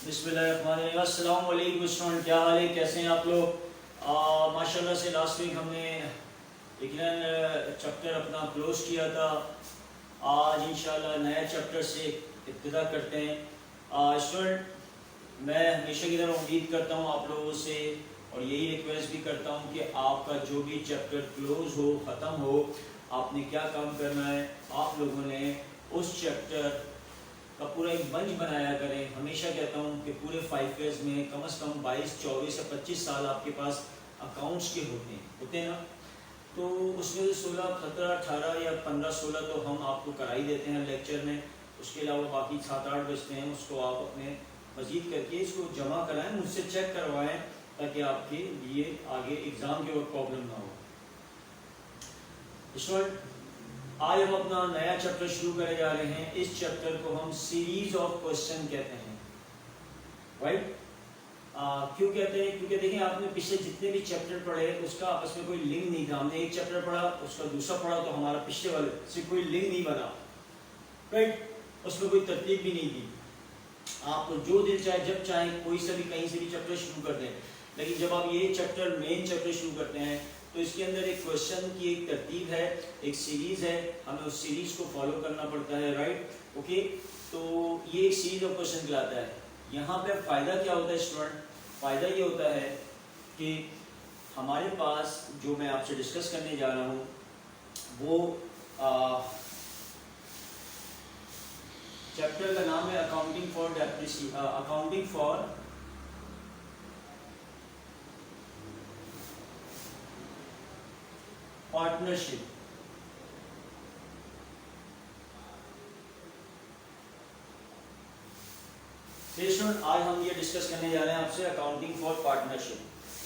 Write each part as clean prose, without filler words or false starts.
बिस्मिल्लाहिर्रहमानिर्रहीम। अस्सलाम वालेकुम स्टूडेंट, क्या हाल है, कैसे हैं आप लोग? माशाल्लाह से लास्ट वीक हमने यकीनन चैप्टर अपना क्लोज किया था। आज इंशाल्लाह नया चैप्टर से इब्तिदा करते हैं। स्टूडेंट, मैं हमेशा की तरह उम्मीद करता हूँ आप लोगों से और यही रिक्वेस्ट भी करता हूँ कि आपका जो भी चैप्टर क्लोज हो, ख़त्म हो, आपने क्या काम करना है, आप लोगों ने उस चैप्टर का पूरा एक बंच बनाया करें। हमेशा कहता हूँ कि पूरे 5 ईयर्स में कम से कम 22, 24 या 25 साल आपके पास अकाउंट्स के होते हैं ना, तो उसमें से 16, 17, 18 या 15, 16 तो हम आपको करा ही देते हैं लेक्चर में। उसके अलावा बाकी 7-8 बचते हैं, उसको आप अपने मजीद करके इसको जमा कराएं, मुझसे चेक करवाएं, ताकि आपके लिए आगे एग्ज़ाम के वक्त प्रॉब्लम ना हो। स्टूडेंट, आज हम अपना नया चैप्टर शुरू करने जा रहे हैं। इस चैप्टर को हम सीरीज ऑफ क्वेश्चन कहते हैं, राइट? क्यों कहते हैं? क्योंकि देखिए, आपने पिछले जितने भी चैप्टर पढ़े उसका आपस में कोई लिंक नहीं था। हमने एक चैप्टर पढ़ा, उसका दूसरा पढ़ा, तो हमारा पिछले वाले से कोई लिंक नहीं बना, राइट? उसमें कोई तरतीब भी नहीं थी। आप जो दिल चाहे, जब चाहे, कोई से भी कहीं से भी चैप्टर शुरू कर दें। लेकिन जब आप ये चैप्टर, मेन चैप्टर शुरू करते हैं, तो इसके अंदर एक क्वेश्चन की एक तरतीब है, एक सीरीज है, हमें उस सीरीज को फॉलो करना पड़ता है, राइट? ओके, तो ये एक सीरीज ऑफ क्वेश्चन कहलाता है। यहाँ पे फ़ायदा क्या होता है स्टूडेंट? फ़ायदा ये होता है कि हमारे पास जो मैं आपसे डिस्कस करने जा रहा हूँ वो चैप्टर का नाम है अकाउंटिंग फॉर पार्टनरशिप। स्टूडेंट, आज हम ये डिस्कस करने जा रहे हैं आपसे अकाउंटिंग फॉर पार्टनरशिप।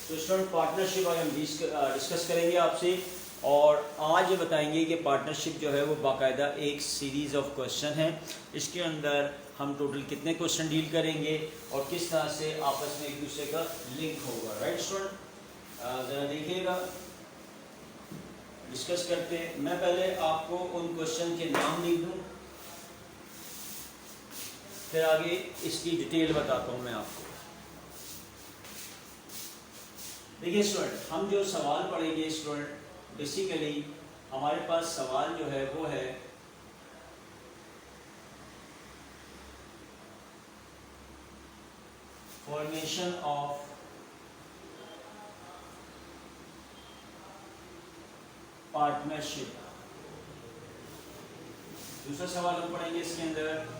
तो स्टूडेंट, पार्टनरशिप आज हम डिस्कस करेंगे आपसे, और आज ये बताएंगे कि पार्टनरशिप जो है वो बाकायदा एक सीरीज़ ऑफ क्वेश्चन है। इसके अंदर हम टोटल कितने क्वेश्चन डील करेंगे और किस तरह से आपस में एक दूसरे का लिंक होगा, राइट स्टूडेंट? ज़रा देखिएगा, डिस्कस करते हैं। मैं पहले आपको उन क्वेश्चन के नाम लिख दूं, फिर आगे इसकी डिटेल बताता हूं मैं आपको। देखिए स्टूडेंट, हम जो सवाल पढ़ेंगे स्टूडेंट, बेसिकली हमारे पास सवाल जो है वो है फॉर्मेशन ऑफ पार्टनरशिप। दूसरा सवाल हम पढ़ेंगे इसके अंदर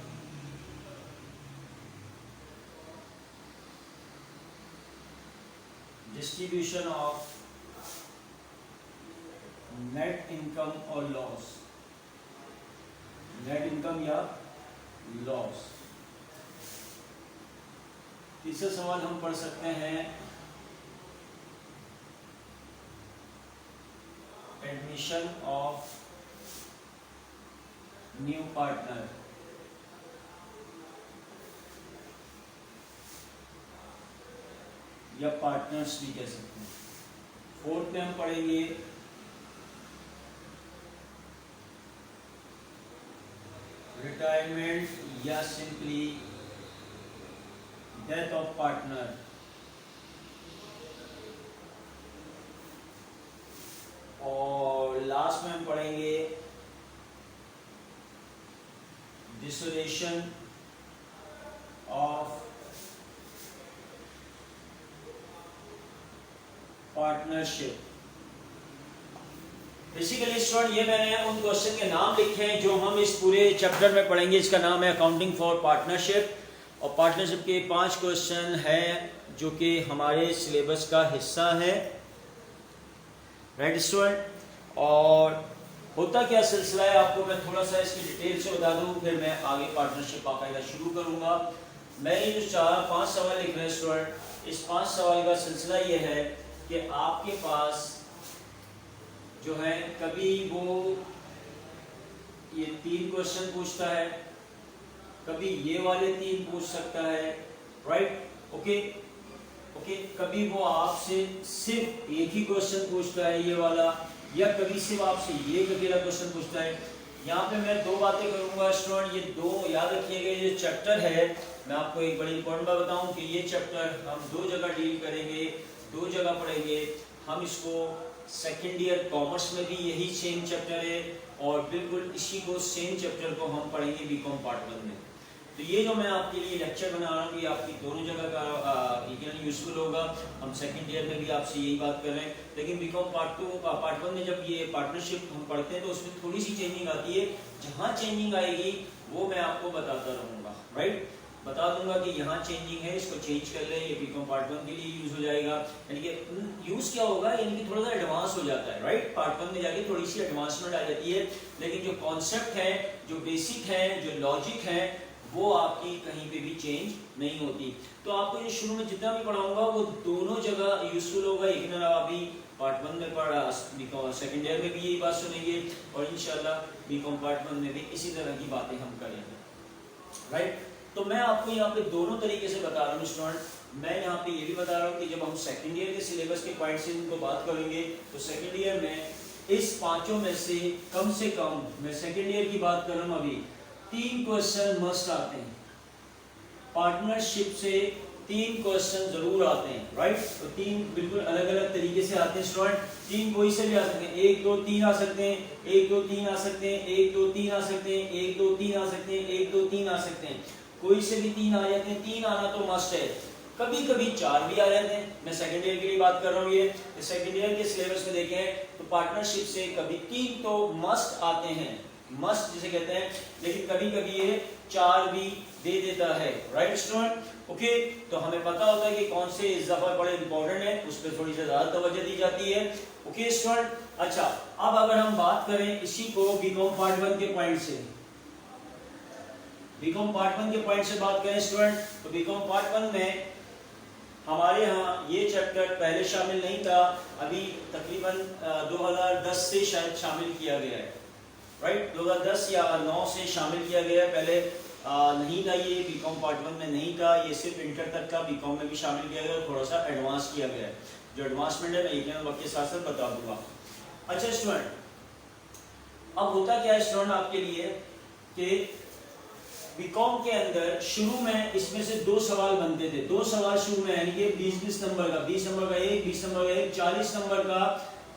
डिस्ट्रीब्यूशन ऑफ नेट इनकम और लॉस, नेट इनकम या लॉस। तीसरा सवाल हम पढ़ सकते हैं एडमिशन ऑफ न्यू पार्टनर, या पार्टनर्स भी कह सकते हैं। फोर्थ में हम पढ़ेंगे रिटायरमेंट या सिंपली डेथ ऑफ पार्टनर। और लास्ट में हम पढ़ेंगे dissolution of partnership. Basically student, ये मैंने उन क्वेश्चन के नाम लिखे हैं जो हम इस पूरे चैप्टर में पढ़ेंगे। इसका नाम है अकाउंटिंग फॉर पार्टनरशिप, और पार्टनरशिप के 5 क्वेश्चन हैं जो कि हमारे सिलेबस का हिस्सा है, राइट स्टूडेंट? और होता क्या सिलसिला है, आपको मैं थोड़ा सा इसकी डिटेल से बता दूं, फिर मैं आगे पार्टनरशिप बाकायदा शुरू करूंगा। मैं ये जो 4-5 सवाल लिख रहे हैं स्टूडेंट, इस 5 सवाल का सिलसिला ये है कि आपके पास जो है, कभी वो ये 3 क्वेश्चन पूछता है, कभी ये वाले 3 पूछ सकता है, राइट? ओके, कभी वो आपसे सिर्फ एक ही क्वेश्चन पूछता है, ये वाला, या कभी सिर्फ आपसे ये अकेला क्वेश्चन पूछता है। यहाँ पे मैं दो बातें करूंगा स्टूडेंट, ये दो याद रखिएगा। ये चैप्टर है, मैं आपको एक बड़ी इंपॉर्टेंट बात बताऊं कि ये चैप्टर हम दो जगह डील करेंगे, दो जगह पढ़ेंगे हम इसको। सेकेंड ईयर कॉमर्स में भी यही सेम चैप्टर है और बिल्कुल इसी को सेम चैप्टर को हम पढ़ेंगे बीकॉम पार्ट 1 में। तो ये जो मैं आपके लिए लेक्चर बना रहा हूँ ये आपकी दोनों जगह का यूजफुल होगा। हम सेकंड ईयर में भी आपसे यही बात कर रहे हैं, लेकिन बीकॉम पार्ट 1 में जब ये पार्टनरशिप हम पढ़ते हैं तो उसमें थोड़ी सी चेंजिंग आती है। जहाँ चेंजिंग आएगी वो मैं आपको बताता रहूँगा, राइट। बता दूंगा कि यहाँ चेंजिंग है, इसको चेंज कर ले, ये बीकॉम पार्ट 1 के लिए यूज हो जाएगा। यानी कि यूज क्या होगा, यानी कि थोड़ा सा एडवांस हो जाता है, राइट। पार्ट 1 में जाके थोड़ी सी एडवांसमेंट आ जाती है, लेकिन जो कॉन्सेप्ट है, जो बेसिक है, जो लॉजिक है, वो आपकी कहीं पे भी चेंज नहीं होती। तो आपको ये शुरू में जितना भी पढ़ाऊंगा वो दोनों जगह यूजफुल होगा। एक ना अभी पार्ट 1 में पढ़ा, बीकॉम सेकंड ईयर में भी यही बात सुनेंगे और इंशाल्लाह बीकॉम पार्ट 1 में भी इसी तरह की बातें हम करेंगे, राइट। तो मैं आपको यहाँ पे दोनों तरीके से बता रहा हूँ स्टूडेंट। मैं यहाँ पे ये भी बता रहा हूँ कि जब हम सेकंड ईयर के सिलेबस के पॉइंट से इनको बात करेंगे तो सेकंड ईयर में इस पांचों में से कम मैं सेकंड ईयर की बात कर रहा हूँ अभी, 3 क्वेश्चन मस्ट आते हैं। पार्टनरशिप से 3 क्वेश्चन जरूर आते हैं, राइट। तो 3 बिल्कुल अलग अलग तरीके से आते हैं स्टूडेंट। 3 कोई से भी आ सकते हैं, 1 2 3 आ सकते हैं, 1 2 3 आ सकते हैं, 1 2 3 आ सकते हैं, 1 2 3 आ सकते हैं, 1 2 3 आ सकते हैं। कोई से भी 3 आ जाते हैं, 3 आना तो मस्ट है। कभी कभी 4 भी आ जाते हैं। मैं सेकंड ईयर के लिए बात कर रहा हूँ। ये सेकंड ईयर के सिलेबस में देखें तो पार्टनरशिप से कभी 3 तो मस्ट आते हैं, मस्ट जिसे कहते हैं, लेकिन कभी कभी ये 4 भी दे देता है, राइट स्टूडेंट। ओके, तो हमें पता होता है कि कौन से इस दफा बड़े इंपॉर्टेंट है, उस पर थोड़ी सी ज्यादा तवज्जो दी जाती है। Okay student. अच्छा, अब अगर हम बात करें इसी को बीकॉम पार्ट 1 के पॉइंट से, बीकॉम पार्ट 1 के पॉइंट से बात करें स्टूडेंट, तो बीकॉम पार्ट 1 में हमारे यहाँ ये चैप्टर पहले शामिल नहीं था, अभी तकरीबन 2010 से शायद शामिल किया गया है, राइट। 2010 या 9 से शामिल किया गया है। पहले नहीं था ये, बीकॉम पार्ट 1 में नहीं था, ये सिर्फ इंटर तक का। बीकॉम में भी शामिल किया गया और थोड़ा सा एडवांस किया गया है। जो एडवांसमेंट है मैं एक वक्त के साथ साथ बता दूंगा। अच्छा स्टूडेंट, अब होता क्या है स्टूडेंट आपके लिए कि बीकॉम के अंदर शुरू में इसमें से 2 सवाल बनते थे। 2 सवाल शुरू में, यानी कि 20 नंबर का, 20 नंबर का एक, 20 नंबर का एक, 40 नंबर का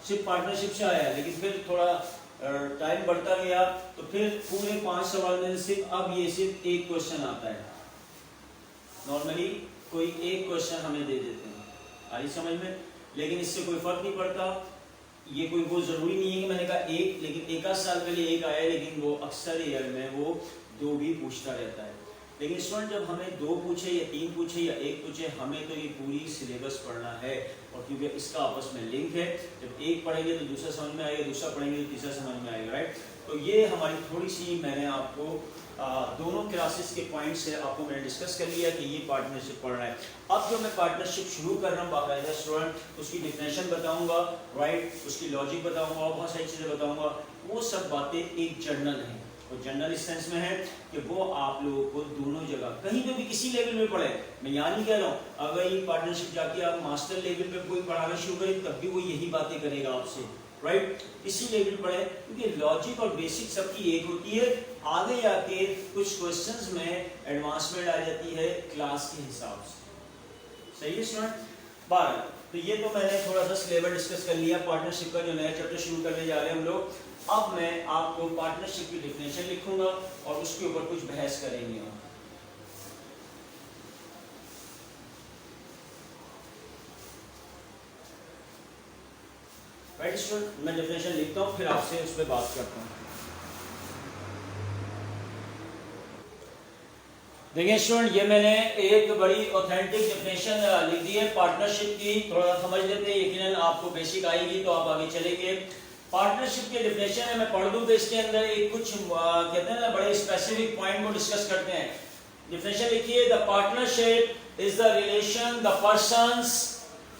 सिर्फ पार्टनरशिप से आया है। लेकिन फिर थोड़ा टाइम बढ़ता गया तो फिर पूरे 5 सवाल में सिर्फ अब ये सिर्फ एक क्वेश्चन आता है। नॉर्मली कोई एक क्वेश्चन हमें दे देते हैं, आई समझ में, लेकिन इससे कोई फर्क नहीं पड़ता। ये कोई वो जरूरी नहीं है कि मैंने कहा एक, लेकिन 1 साल पहले एक आया, लेकिन वो अक्सर ईयर में वो 2 भी पूछता रहता है। लेकिन स्टूडेंट जब हमें 2 पूछे या 3 पूछे या 1 पूछे, हमें तो ये पूरी सिलेबस पढ़ना है। और क्योंकि इसका आपस में लिंक है, जब एक पढ़ेंगे तो दूसरा समझ में आएगा, दूसरा पढ़ेंगे तो तीसरा समझ में आएगा, राइट। तो ये हमारी थोड़ी सी, मैंने आपको दोनों क्लासेस के पॉइंट से आपको मैंने डिस्कस कर लिया कि ये पार्टनरशिप पढ़ना है। अब जो मैं पार्टनरशिप शुरू कर रहा हूँ बाकायदा स्टूडेंट, उसकी डिफिनेशन बताऊंगा, राइट, उसकी लॉजिक बताऊंगा और बहुत सारी चीज़ें बताऊंगा। वो सब बातें एक जर्नल हैं, और जनरल सेंस में है कि वो आप लोगों को दोनों जगह कहीं पे भी किसी लेवल में पढ़े। मैं यहाँ नहीं कह रहा हूँ अगर ये पार्टनरशिप जाके आप मास्टर लेवल पे कोई पढ़ाना शुरू करें तब भी वो यही बातें करेगा आपसे, राइट। इसी लेवल पढ़े, क्योंकि लॉजिक और बेसिक सबकी एक होती है। आगे जाके कुछ क्वेश्चंस में एडवांसमेंट आ जाती है क्लास के हिसाब से, सही है स्टूडेंट। 12, तो ये तो मैंने थोड़ा सा सिलेबस डिस्कस कर लिया पार्टनरशिप का, जो नया चैप्टर शुरू करने जा रहे हैं हम लोग। अब मैं आपको पार्टनरशिप की डेफिनेशन लिखूंगा और उसके ऊपर कुछ बहस करेंगे हम। राइट स्टूडेंट, मैं डेफिनेशन लिखता हूँ फिर आपसे उस पर बात करता हूँ। देखिए स्टूडेंट, ये मैंने एक बड़ी ऑथेंटिक डेफिनेशन लिख दी है पार्टनरशिप की। थोड़ा समझ लेते हैं, यकीनन आपको बेसिक आएगी तो आप आगे चलेंगे। पार्टनरशिप की डेफिनेशन है, मैं पढ़ दूं तो इसके अंदर एक कुछ कहते हैं ना बड़े स्पेसिफिक पॉइंट को डिस्कस करते हैं। डेफिनेशन लिखिए, the partnership is the relation the persons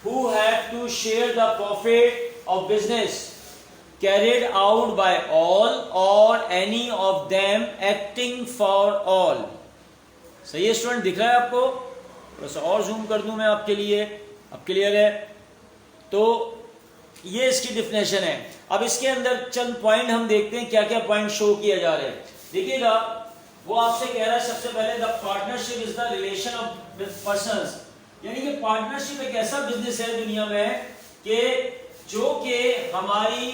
who have to share the profit of business carried out by all or any of them acting for all। सही है स्टूडेंट, दिख रहा है आपको? थोड़ा सा और जूम कर दूं मैं आपके लिए, अब क्लियर है? तो ये इसकी डेफिनेशन है। अब इसके अंदर चंद पॉइंट हम देखते हैं, क्या क्या पॉइंट शो किया जा रहे हैं। देखिएगा, वो आपसे कह रहा है सबसे पहले the partnership is the relation of persons, यानी कि पार्टनरशिप एक ऐसा बिजनेस है दुनिया में कि जो कि हमारी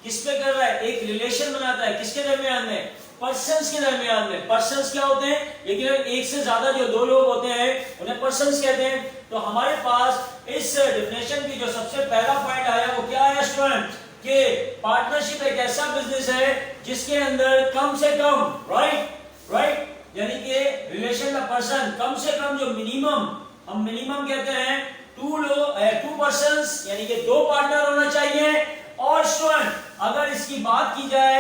किस पे कर रहा है, एक रिलेशन बनाता है, किसके दरमियान में, पर्संस के दरमियान में। पर्संस क्या होते हैं, लेकिन एक से ज्यादा जो दो लोग होते हैं उन्हें पर्संस कहते हैं। तो हमारे पास इस डेफिनेशन की जो सबसे पहला पॉइंट आया वो क्या है स्टूडेंट, कि पार्टनरशिप एक ऐसा बिजनेस है जिसके अंदर कम से कम राइट यानी कि रिलेशन का पर्सन, कम से कम जो मिनिमम, हम मिनिमम कहते हैं टू पर्संस, यानी कि दो पार्टनर होना चाहिए। और स्टूडेंट अगर इसकी बात की जाए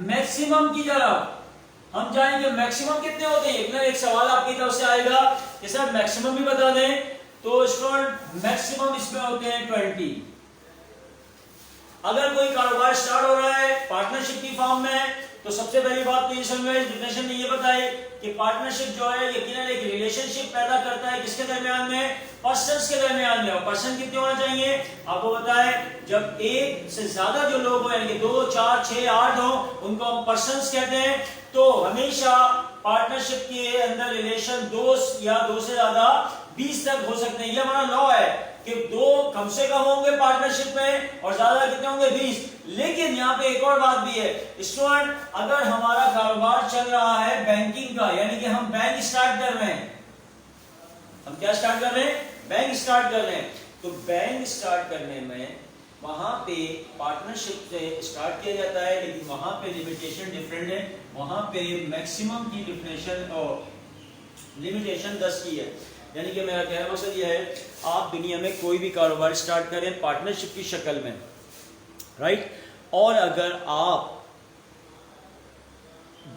मैक्सिमम की तरफ हम जाएंगे, मैक्सिमम कितने होते हैं, एक सवाल आपकी तरफ से आएगा कि सर मैक्सिमम भी बता दें, तो स्टूडेंट मैक्सिमम इसमें होते हैं 20। अगर कोई कारोबार स्टार्ट हो रहा है पार्टनरशिप की फॉर्म में, तो सबसे पहली बात तो ये समझो, इस डिफिनेशन ने ये बताई कि पार्टनरशिप जो है यकीनन एक रिलेशनशिप पैदा करता है, किसके दरमियान में, पर्संस के दरमियान में। और पर्सन कितने होना चाहिए, आपको बताए जब एक से ज्यादा जो लोग हो, यानी कि 2, 4, 6, 8 हो, उनको हम पर्संस कहते हैं। तो हमेशा पार्टनरशिप के अंदर रिलेशन 2 या 2 से ज्यादा 20 तक हो सकते हैं। ये हमारा लॉ है कि 2 कम से कम होंगे पार्टनरशिप में और ज्यादा कितने होंगे, 20। लेकिन यहाँ पे एक और बात भी है स्टूडेंट, अगर हमारा कारोबार चल रहा है बैंकिंग का, यानी कि हम बैंक स्टार्ट कर रहे हैं, हम क्या स्टार्ट कर रहे हैं, बैंक स्टार्ट कर रहे हैं, तो बैंक स्टार्ट करने में वहां पे पार्टनरशिप से स्टार्ट किया जाता है, लेकिन वहां पे लिमिटेशन डिफरेंट है। वहां पे मैक्सिमम की डिफिनेशन और लिमिटेशन 10 की है। यानी कि मेरा कहना मकसद यह है, आप दुनिया में कोई भी कारोबार स्टार्ट करें पार्टनरशिप की शक्ल में, राइट, और अगर आप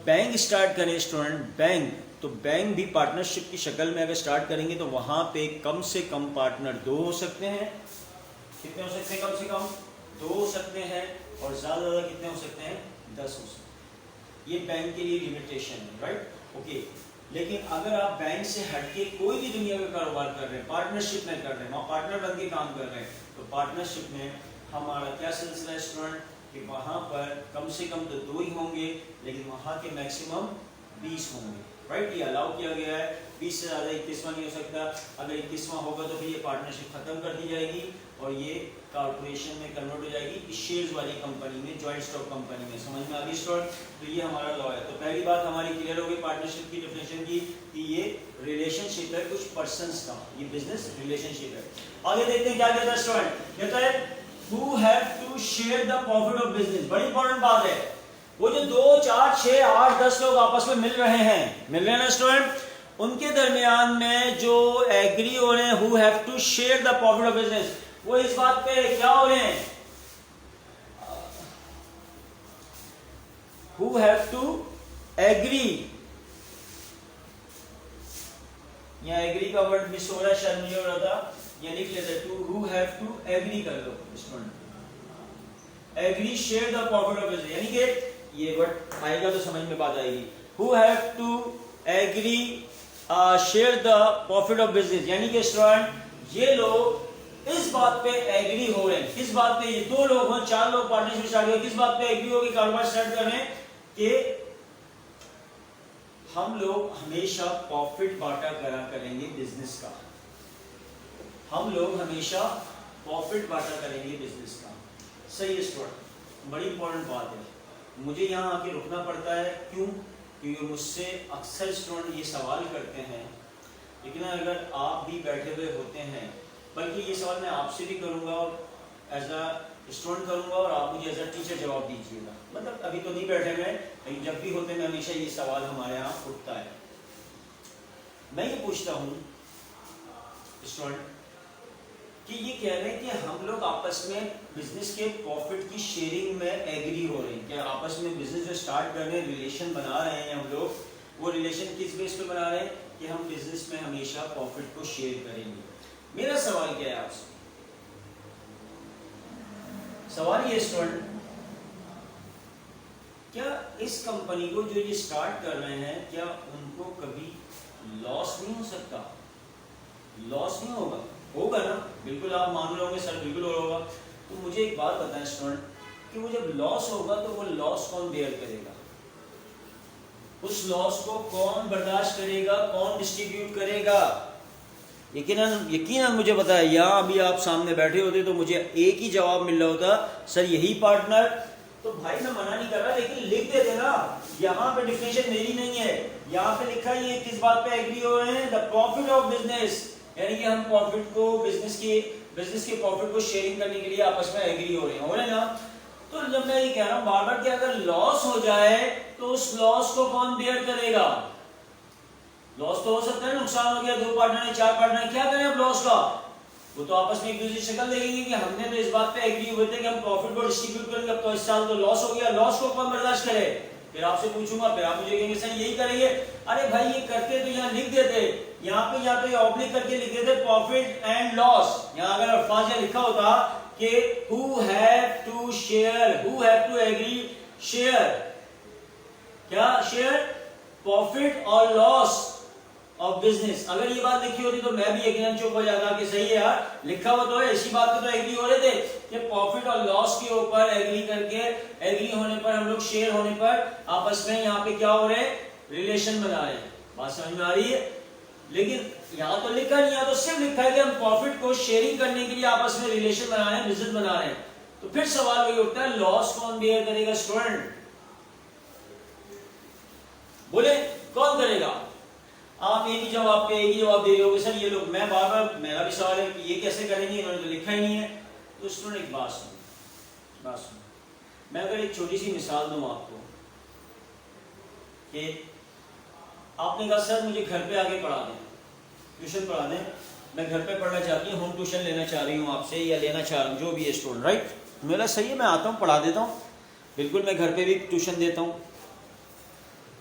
बैंक स्टार्ट करें स्टूडेंट, बैंक, तो बैंक भी पार्टनरशिप की शक्ल में अगर स्टार्ट करेंगे तो वहां पे कम से कम पार्टनर 2 हो सकते हैं। कितने हो सकते हैं, कम से कम 2 हो सकते हैं, और ज्यादा कितने हो सकते हैं, 10 हो सकते हैं। ये बैंक के लिए लिमिटेशन है, राइट, ओके। लेकिन अगर आप बैंक से हटके कोई भी दुनिया का कारोबार कर रहे हैं, पार्टनरशिप में कर रहे हैं, वहां पार्टनर बन के काम कर रहे हैं, तो पार्टनरशिप में हमारा क्या सिलसिला है स्टूडेंट, कि वहां पर कम से कम तो 2 ही होंगे, लेकिन वहां के मैक्सिमम 20 होंगे, राइट। ये अलाउ किया गया है, 20 से ज्यादा 21वां नहीं हो सकता। अगर 21वां होगा तो फिर ये पार्टनरशिप खत्म कर दी जाएगी और ये कॉर्पोरेशन में कन्वर्ट हो जाएगी, शेयर्स वाली कंपनी में, जॉइंट स्टॉक कंपनी में। समझ में आ गई स्टूडेंट, तो ये हमारा लॉ है। तो पहली बात हमारी क्लियर हो गई पार्टनरशिप की डेफिनेशन की, कि ये रिलेशनशिप है कुछ पर्संस का, ये बिजनेस रिलेशनशिप है। आगे देखते हैं क्या कहता है स्टूडेंट, कहता है who have to share the profit of business। बड़ी इंपॉर्टेंट बात है, वो जो 2, 4, 6, 8, 10 लोग आपस में मिल रहे हैं ना स्टूडेंट, उनके दरमियान में जो एग्री हो रहे हैं, who have to share the profit of business, वो इस बात पे क्या हो रहे हैं, who have to agree, यहाँ एग्री का वर्ड मिस हो रहा है, शायद नहीं हो रहा था, ये लिख लेते to, who have to agree कर लो student, agree share the profit of business, यानी कि ये वर्ड आएगा तो समझ में बात आएगी। who have to agree share the profit of business, यानी कि स्टूडेंट ये लोग इस बात पे एग्री हो रहे हैं, किस बात पे, ये 2 लोग हो, 4 लोग पार्टनरशिप स्टार्ट हो, किस बात पे एग्री हो गए, कारोबार स्टार्ट कर रहे हैं कि हम लोग हमेशा प्रॉफिट बांटा करा करेंगे बिजनेस का, हम लोग हमेशा प्रॉफिट बांटा करेंगे बिजनेस का। सही है स्टूडेंट, बड़ी इंपॉर्टेंट बात है, मुझे यहाँ आके रुकना पड़ता है, क्यों, क्योंकि मुझसे अक्सर स्टूडेंट ये सवाल करते हैं, लेकिन अगर आप भी बैठे हुए होते हैं, बल्कि ये सवाल मैं आपसे भी करूँगा और एज अ स्टूडेंट करूँगा और आप मुझे एज अ टीचर जवाब दीजिएगा, मतलब अभी तो नहीं बैठे हुए, लेकिन जब भी होते हैं हमेशा ये सवाल हमारे यहाँ उठता है। मैं ये पूछता हूँ स्टूडेंट कि ये कह रहे हैं कि हम लोग आपस में बिजनेस के प्रॉफिट की शेयरिंग में एग्री हो रहे हैं, क्या आपस में बिजनेस जो स्टार्ट कर रहे हैं, रिलेशन बना रहे हैं हम लोग, वो रिलेशन किस बेस पे बना रहे हैं कि हम बिजनेस में हमेशा प्रॉफिट को शेयर करेंगे। मेरा सवाल क्या है आपसे, सवाल ये स्टूडेंट, क्या इस कंपनी को जो ये स्टार्ट कर रहे हैं, क्या उनको कभी लॉस नहीं हो सकता, लॉस नहीं होगा, होगा ना, बिल्कुल आप मान रहे होंगे सर बिल्कुल होगा। तो मुझे एक बात बताएं स्टूडेंट कि वो जब लॉस होगा तो वो लॉस कौन बेयर करेगा, उस लॉस को कौन बर्दाश्त करेगा, कौन डिस्ट्रीब्यूट करेगा। यकीनन मुझे पता है यहाँ अभी आप सामने बैठे होते तो मुझे एक ही जवाब मिल रहा होता, सर यही पार्टनर। तो भाई मैं मना नहीं कर रहा, लेकिन लिख देते ना, यहाँ पे डिफिनेशन मेरी नहीं है, यहाँ पे लिखा ही है किस बात पे एग्री हो रहे हैं, द प्रॉफिट ऑफ बिजनेस, यानी कि हम प्रॉफिट को बिजनेस के प्रॉफिट को शेयरिंग करने के लिए आपस में एग्री हो रहे हैं ना। तो जब मैं ये कह रहा हूँ बार बार कि अगर लॉस हो जाए तो उस लॉस को कौन बेयर करेगा। लॉस तो हो सकता है, नुकसान हो गया, 2 पार्टनर है, 4 पार्टनर है, क्या करें अब लॉस का, वो तो आपस में एक दूसरे की शक्ल देखेंगे कि हमने तो इस बात पे एग्री हुए थे कि हम प्रॉफिट को डिस्ट्रीब्यूट करेंगे, अब तो इस साल तो लॉस हो गया, लॉस को कौन बर्दाश्त करे। फिर आपसे पूछूंगा, फिर आप मुझे कहेंगे सर यही करेंगे। अरे भाई ये करते तो यहाँ लिख देते, यहाँ पे या तो ऑब्लिक करके लिख देते प्रॉफिट एंड लॉस। यहाँ अगर अल्फाज लिखा होता कि who have to share, who have to agree share, क्या शेयर प्रॉफिट और लॉस ऑफ बिजनेस, अगर ये बात लिखी होती तो मैं भी यकीनन चुप हो जाता कि सही है यार, लिखा हुआ तो है, इसी बात पे तो एग्री हो रहे थे कि प्रॉफिट और लॉस के ऊपर एग्री करके, एग्री होने पर हम लोग शेयर होने पर आपस में यहाँ पे क्या हो रहे हैं, रिलेशन बना रहे हैं। बात समझ में आ रही है। लेकिन यहाँ तो लिखा नहीं, यहाँ तो सिर्फ लिखा है कि हम प्रॉफिट को शेयरिंग करने के लिए आपस में रिलेशन बना रहे हैं, बिजनेस बना रहे हैं। तो फिर सवाल वही उठता है, लॉस कौन बेयर करेगा स्टूडेंट, बोले कौन करेगा। आप एक ही जवाब पे एक ही जवाब दे रहे हो सर ये लोग, मैं बार बार मेरा भी सवाल है कि ये कैसे करेंगे, इन्होंने तो लिखा ही नहीं है। तो स्टूडेंट एक बात सुनो, मैं अगर एक छोटी सी मिसाल दूं आपको कि आपने कहा सर मुझे घर पे आके पढ़ा दें, ट्यूशन पढ़ा दें, मैं घर पे पढ़ना चाहती हूँ, होम ट्यूशन लेना चाह रही हूँ आपसे या लेना चाह रहा हूँ, जो भी है स्टूडेंट, राइट। मेरा सही है, मैं आता हूँ पढ़ा देता हूँ, बिल्कुल मैं घर पे भी ट्यूशन देता हूँ।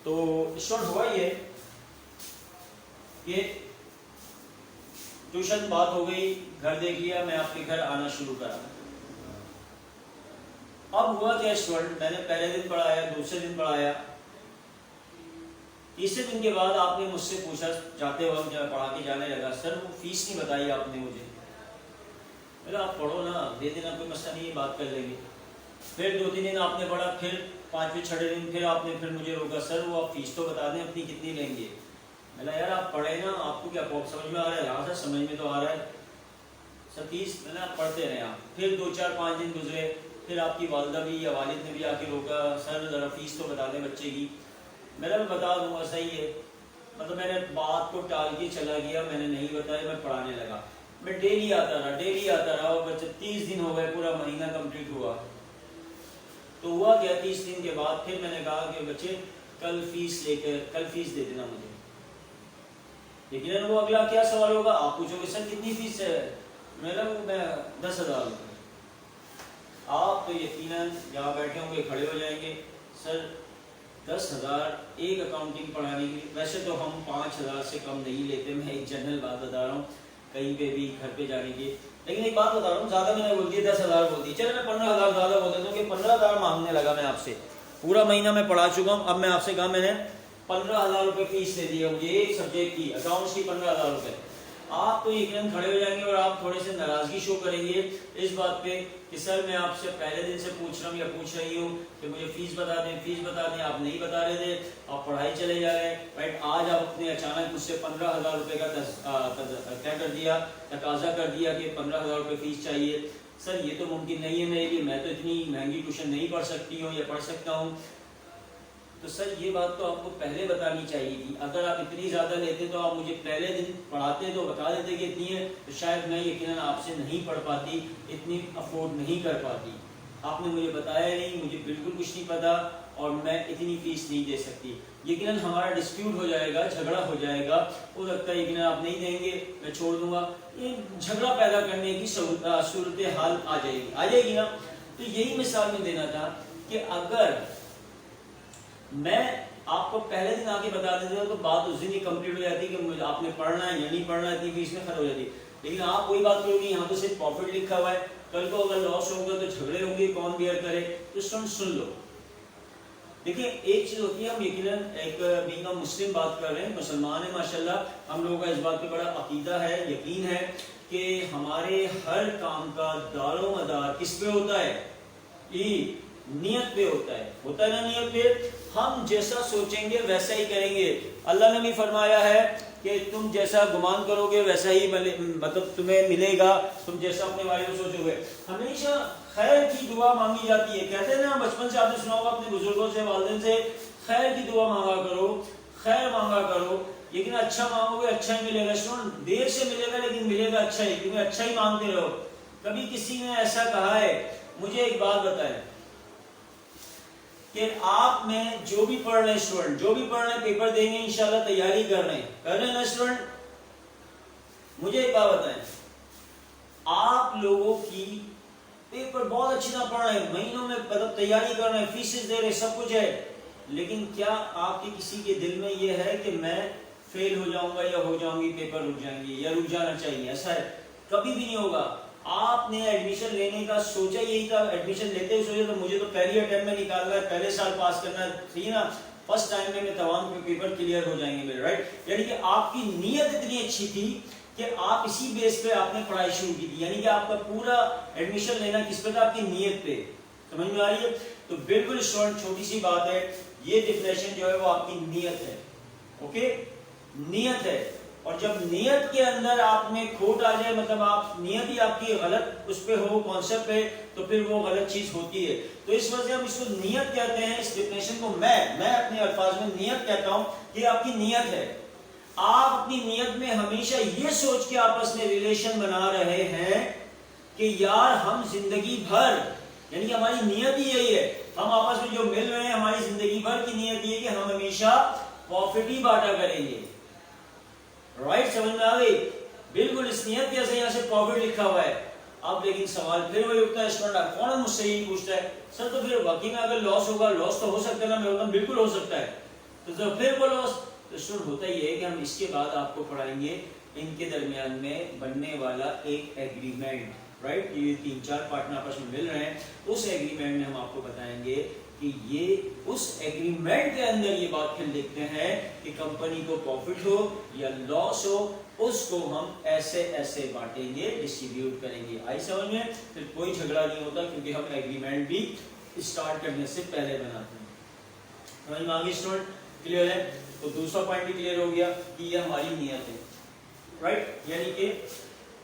तो स्टूडेंट हुआ ये कि ट्यूशन बात हो गई, घर देख लिया, मैं आपके घर आना शुरू करा। अब हुआ क्या स्टूडेंट, मैंने पहले दिन पढ़ाया, दूसरे दिन पढ़ाया, तीसरे दिन के बाद आपने मुझसे पूछा जाते वक्त जब पढ़ा के जाने लगा, सर वो फीस नहीं बताई आपने मुझे। मेरा आप पढ़ो ना, दे देना, कोई मसला नहीं है, बात कर लेंगे। फिर 2-3 दिन आपने पढ़ा, फिर 5वें-6वें दिन फिर आपने फिर मुझे रोका, सर वो आप फीस तो बता दें अपनी कितनी लेंगे। मैंने यार आप पढ़े ना, आपको क्या समझ में आ रहा है, यहाँ से समझ में तो आ रहा है सर फीस, मैंने आप पढ़ते रहे आप। फिर 2-4-5 दिन गुजरे, फिर आपकी वालदा भी या वालिद ने भी आके रोका, सर ज़रा फीस तो बता दें बच्चे की। मैंने मैं बता दूंगा, सही है, मतलब मैंने बात को टाल के चला गया, मैंने नहीं बताया, मैं पढ़ाने लगा। मैं डेली आता रहा और बच्चे 30 दिन हो गए, पूरा महीना कंप्लीट हुआ। तो हुआ क्या, 30 दिन के बाद फिर मैंने कहा कि बच्चे कल फीस दे देना मुझे। लेकिन वो अगला क्या सवाल होगा, आप पूछोगे सर कितनी फीस है, मैं 10,000 रुपये। आप तो यकीनन जहाँ बैठे होंगे खड़े हो जाएंगे, सर 10,000 एक अकाउंटिंग पढ़ाने के लिए। वैसे तो हम 5,000 से कम नहीं लेते, मैं एक जनरल बात बता रहा हूँ, कहीं पे भी घर पे जाने की। लेकिन एक बात बता रहा हूँ, ज़्यादा मैंने बोल दिया, 10,000 बोल दी, चलो मैं 15,000 ज़्यादा बोल देता हूँ कि 15,000 मांगने लगा मैं आपसे। पूरा महीना मैं पढ़ा चुका हूँ, अब मैं आपसे कहा मैंने 15,000 रुपये फीस दे दी है मुझे, एक सब्जेक्ट की, अकाउंट्स की 15,000 रुपये। आप तो यकीनन खड़े हो जाएंगे और आप थोड़े से नाराजगी शो करेंगे इस बात पे कि सर मैं आपसे पहले दिन से पूछ रहा हूँ या पूछ रही हूँ कि मुझे फीस बता दें, आप नहीं बता रहे थे, आप पढ़ाई चले जा रहे हैं, राइट। आज आप अपने अचानक मुझसे 15,000 रुपये का क्या कर दिया, तकाजा कर दिया कि 15,000 रुपये फीस चाहिए। सर ये तो मुमकिन नहीं है मेरे लिए, मैं तो इतनी महंगी ट्यूशन नहीं पढ़ सकती हूँ या पढ़ सकता हूँ। तो सर ये बात तो आपको पहले बतानी चाहिए थी, अगर आप इतनी ज़्यादा लेते तो आप मुझे पहले दिन पढ़ाते तो बता देते कि इतनी है, तो शायद मैं यकीनन आपसे नहीं पढ़ पाती, इतनी अफोर्ड नहीं कर पाती। आपने मुझे बताया नहीं, मुझे बिल्कुल कुछ नहीं पता और मैं इतनी फीस नहीं दे सकती। यकीनन हमारा डिस्प्यूट हो जाएगा, झगड़ा हो जाएगा, हो सकता है यकीनन आप नहीं देंगे, मैं छोड़ दूंगा, ये झगड़ा पैदा करने की सूरत हाल आ जाएगी ना। तो यही मिसाल में देना था कि अगर मैं आपको पहले दिन आके बता देता तो बात उस दिन ही कंप्लीट हो जाती कि मुझे आपने पढ़ना है या नहीं पढ़ना है, इतनी फीस में खत्म हो जाती। लेकिन आप वही बात करोगे, यहाँ तो सिर्फ प्रॉफिट लिखा हुआ है, कल को अगर लॉस होगा तो झगड़े होंगे, कौन बेयर करे। तो सुन लो, देखिए एक चीज होती है, हम यकीनन एक बीइंग अ मुस्लिम बात कर रहे हैं, मुसलमान है माशाल्लाह, हम लोगों का इस बात पे बड़ा अकीदा है, यकीन है कि हमारे हर काम का दारोमदार किस पे होता है, नियत पे होता है ना नियत पे। हम जैसा सोचेंगे वैसा ही करेंगे। अल्लाह ने भी फरमाया है कि तुम जैसा गुमान करोगे वैसा ही मतलब तुम्हें मिलेगा, तुम जैसा अपने बारे में सोचोगे। हमेशा खैर की दुआ मांगी जाती है। कहते हैं ना, बचपन से आपने सुना होगा अपने बुजुर्गों से, वालिदैन से, खैर की दुआ मांगा करो, खैर मांगा करो, लेकिन अच्छा मांगोगे अच्छा ही मिलेगा। स्टूडेंट, देर से मिलेगा लेकिन मिलेगा अच्छा ही, क्योंकि अच्छा ही मांगते रहो। कभी किसी ने ऐसा कहा है, मुझे एक बात बताएं कि आप में जो भी पढ़ रहे स्टूडेंट, जो भी पढ़ रहे पेपर देंगे इंशाल्लाह, तैयारी कर रहे हैं ना स्टूडेंट, मुझे एक बात बताएं, आप लोगों की पेपर बहुत अच्छी तरह पढ़ रहे हैं, महीनों में मतलब तैयारी कर रहे हैं, फीसेस दे रहे हैं, सब कुछ है, लेकिन क्या आपके किसी के दिल में यह है कि मैं फेल हो जाऊंगा या हो जाऊंगी, पेपर रुक जाएंगे या रुक जाना चाहिए? ऐसा है? कभी भी नहीं होगा। आपने एडमिशन लेने का सोचा यही था, एडमिशन लेते हुए सोचा तो मुझे तो पहली अटेम्प्ट में निकालना है, पहले साल पास करना है, ठीक है ना, फर्स्ट टाइम में तमाम पेपर क्लियर हो जाएंगे मेरे, राइट? यानी कि आपकी नीयत इतनी अच्छी थी कि आप इसी बेस पे आपने पढ़ाई शुरू की थी। यानी कि आपका पूरा एडमिशन लेना किस पे था? आपकी नीयत पे। समझ में आ रही है? तो बिल्कुल स्टूडेंट, छोटी सी बात है, ये डिप्रेशन जो है वो आपकी नीयत है। ओके, नीयत है। और जब नियत के अंदर आप में खोट आ जाए, मतलब आप नियत ही आपकी गलत उस पे हो, कॉन्सेप्ट पे, तो फिर वो गलत चीज होती है। तो इस वजह से हम इसको नियत कहते हैं। इस डिप्रेशन को मैं अपने अल्फाज में नियत कहता हूं कि आपकी नियत है। आप अपनी नियत में हमेशा ये सोच के आपस में रिलेशन बना रहे हैं कि यार हम जिंदगी भर, यानी कि हमारी नियत ही यही है, हम आपस में जो मिल रहे हैं हमारी जिंदगी भर की नियत ये है कि हम हमेशा प्रॉफिट ही बांटा करेंगे। राइट? समझ में आ गई? बिल्कुल इस नियत के से यहाँ से प्रॉफिट लिखा हुआ है। अब लेकिन सवाल फिर वही उठता है, स्टूडेंट कौन मुझसे यही पूछता है, सर तो फिर वाकई में अगर लॉस होगा, लॉस तो हो सकता है ना? मैं बोलता हूँ बिल्कुल हो सकता है। तो फिर वो लॉस, तो स्टूडेंट होता ही है कि हम इसके बाद आपको पढ़ाएंगे इनके दरमियान में बनने वाला एक एग्रीमेंट, राइट? ये 3-4 पार्टनर आपस में मिल रहे हैं, उस एग्रीमेंट में हम आपको बताएंगे कि ये उस एग्रीमेंट के अंदर ये बात फिर देखते हैं कि कंपनी को प्रॉफिट हो या लॉस हो, उसको हम ऐसे ऐसे बांटेंगे, डिस्ट्रीब्यूट करेंगे। आई समझ में? फिर कोई झगड़ा नहीं होता, क्योंकि हम एग्रीमेंट भी स्टार्ट करने से पहले बनाते हैं। समझ में आ गई स्टूडेंट? क्लियर है? तो दूसरा पॉइंट भी क्लियर हो गया कि ये हमारी नियत है, राइट? यानी कि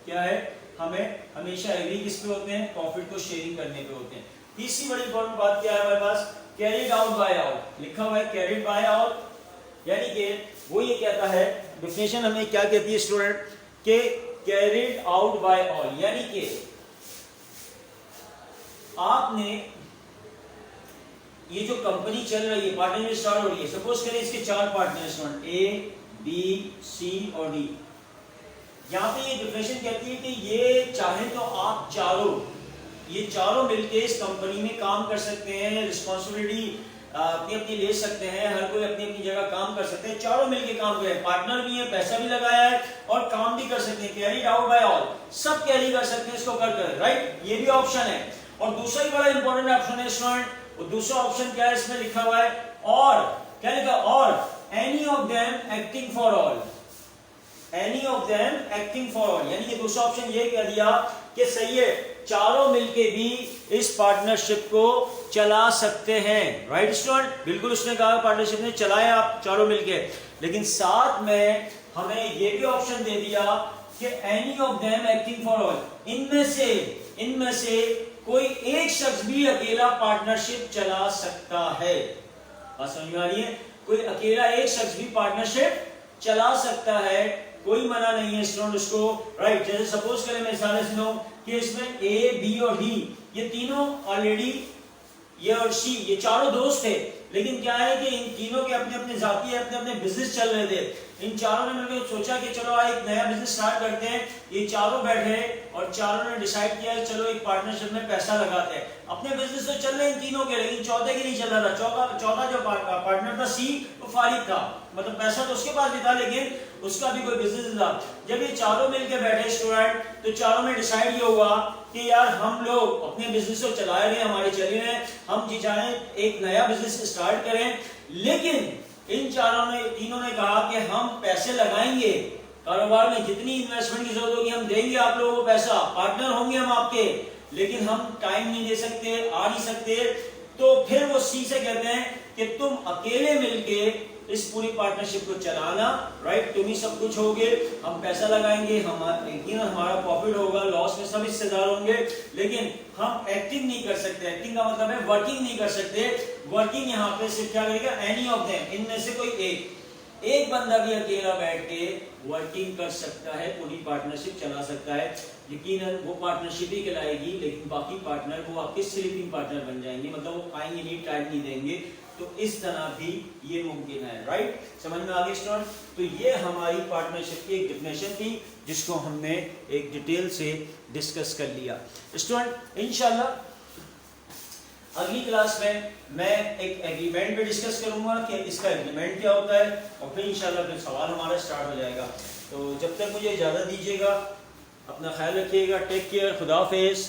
क्या है, हमें हमेशा एग्री किस पे होते हैं? प्रॉफिट को शेयरिंग करने पे होते हैं। तीसरी बड़ी इंपॉर्टेंट बात क्या है हमारे पास? कैरिड आउट बाय आउट लिखा हुआ है, कैरिड बाय आउट, यानी कि वो ये कहता है, डेफिनेशन हमें क्या कहती है स्टूडेंट, कि कैरिड आउट बाय ऑल, यानी कि आपने ये जो कंपनी चल रही है, पार्टनरशिप स्टार्ट हो रही है, सपोज करें इसके 4 पार्टनर स्टूडेंट, ए, बी, सी और डी। यहां पे ये डेफिनेशन कहती है कि ये चाहे तो आप ये चारों मिलके इस कंपनी में काम कर सकते हैं, रिस्पॉन्सिबिलिटी अपनी अपनी ले सकते हैं, हर कोई अपनी अपनी जगह काम कर सकते हैं, चारों मिलके काम करें, पार्टनर भी है, पैसा भी लगाया है और काम भी कर सकते हैं, कैरीड आउट बाय ऑल, सब कैरी कर सकते हैं इसको कर, राइट? ये भी ऑप्शन है। और दूसरा ही बड़ा इंपॉर्टेंट ऑप्शन है स्टूडेंट, और दूसरा ऑप्शन क्या है इसमें लिखा हुआ है, और क्या लिखा? और any of them acting for all, any of them acting for all, यानी कि दूसरा ऑप्शन ये कह दिया कि सही है, चारों मिलके भी इस पार्टनरशिप को चला सकते हैं, राइट स्टूडेंट? बिल्कुल उसने कहा पार्टनरशिप ने चलाया आप चारों मिलके, लेकिन साथ में हमें ये भी ऑप्शन दे दिया कि any of them acting for all, इनमें से कोई एक शख्स भी अकेला पार्टनरशिप चला सकता है। बात समझ में आ रही है? कोई अकेला एक शख्स भी पार्टनरशिप चला सकता है, कोई मना नहीं है स्टूडेंट उसको, राइट? जैसे सपोज करें मैं सारे सुनो कि इसमें ए, बी और डी ये तीनों ऑलरेडी, ये और सी, ये चारों दोस्त थे, लेकिन क्या है कि इन तीनों के अपने अपने जाती अपने अपने बिजनेस चल रहे थे। इन चारों ने मिलकर सोचा कि चलो आज एक नया बिजनेस स्टार्ट करते हैं। ये चारों बैठे और चारों ने डिसाइड किया चलो एक पार्टनरशिप में पैसा लगाते हैं। अपने बिजनेस तो चल रहे इन तीनों के, लेकिन चौथे के नहीं चल रहा था। चौथा जो पार्टनर था सी, वो फारिग था, मतलब पैसा तो उसके पास भी था लेकिन उसका भी कोई बिजनेस नहीं था। जब ये चारों मिलकर बैठे स्टूडेंट, तो चारों में डिसाइड ये हुआ कि यार हम लोग अपने बिजनेस को चला रहे हैं, हमारे चल रहे हैं, हम जी चाहें एक नया बिजनेस स्टार्ट करें, लेकिन इन तीनों ने कहा कि हम पैसे लगाएंगे कारोबार में, जितनी इन्वेस्टमेंट की जरूरत होगी हम देंगे आप लोगों को पैसा, पार्टनर होंगे हम आपके, लेकिन हम टाइम नहीं दे सकते, आ नहीं सकते, तो फिर वो सी से कहते हैं कि तुम अकेले मिलके इस पूरी पार्टनरशिप को चलाना, राइट। तुम ही सब कुछ होगे, हम पैसा लगाएंगे, हमारा प्रॉफिट होगा, लॉस में सब हिस्सेदार होंगे, लेकिन हम एक्टिंग नहीं कर सकते। एक्टिंग का मतलब है वर्किंग नहीं कर सकते। वर्किंग यहाँ पे सिर्फ क्या करेगा, एनी ऑफ देम, इनमें से कोई एक बंदा भी अकेला बैठ के वर्किंग कर सकता है, पूरी पार्टनरशिप चला सकता है। यकीनन वो पार्टनरशिप ही कहलाएगी, लेकिन बाकी पार्टनर वो आपके स्लीपिंग पार्टनर बन जाएंगे, मतलब वो खाएंगे नहीं, टाइम नहीं देंगे। तो इस तरह भी ये मुमकिन है, राइट। समझ में आ गई स्टूडेंट? तो ये हमारी पार्टनरशिप की एक डेफिनेशन थी, जिसको हमने एक डिटेल से डिस्कस कर लिया। स्टूडेंट इंशाल्लाह अगली क्लास में मैं एक एग्रीमेंट पे डिस्कस करूंगा कि इसका एग्रीमेंट क्या होता है, और फिर इंशाल्लाह फिर सवाल हमारा स्टार्ट हो जाएगा। तो जब तक मुझे इजाज़त दीजिएगा, अपना ख्याल रखिएगा, टेक केयर, खुदा हाफिज़।